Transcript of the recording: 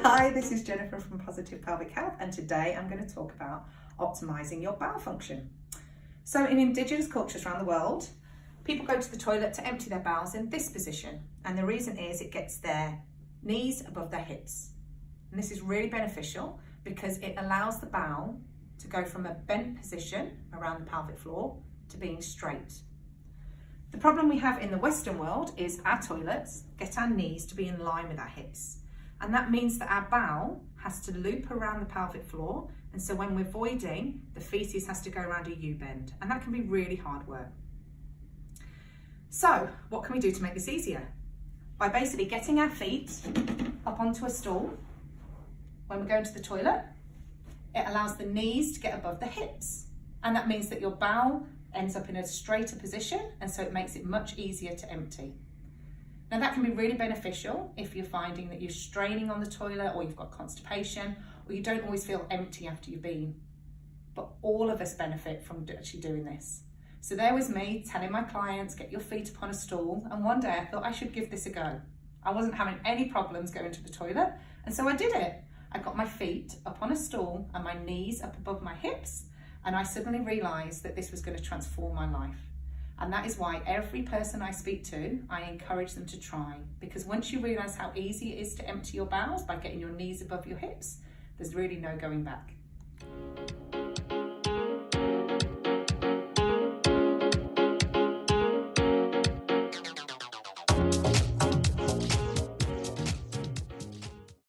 Hi, this is Jennifer from Positive Pelvic Health, and today I'm going to talk about optimizing your bowel function. So in indigenous cultures around the world, people go to the toilet to empty their bowels in this position, and the reason is it gets their knees above their hips. And this is really beneficial because it allows the bowel to go from a bent position around the pelvic floor to being straight. The problem we have in the Western world is our toilets get our knees to be in line with our hips. And that means that our bowel has to loop around the pelvic floor. And so when we're voiding, the feces has to go around a U-bend. And that can be really hard work. So what can we do to make this easier? By basically getting our feet up onto a stool. When we're going to the toilet, it allows the knees to get above the hips. And that means that your bowel ends up in a straighter position, and so it makes it much easier to empty. Now that can be really beneficial if you're finding that you're straining on the toilet, or you've got constipation, or you don't always feel empty after you've been. But all of us benefit from actually doing this. So there was me telling my clients, get your feet upon a stool, and one day I thought I should give this a go. I wasn't having any problems going to the toilet, and so I did it. I got my feet up on a stool and my knees up above my hips, and I suddenly realised that this was going to transform my life. And that is why every person I speak to, I encourage them to try. Because once you realise how easy it is to empty your bowels by getting your knees above your hips, there's really no going back.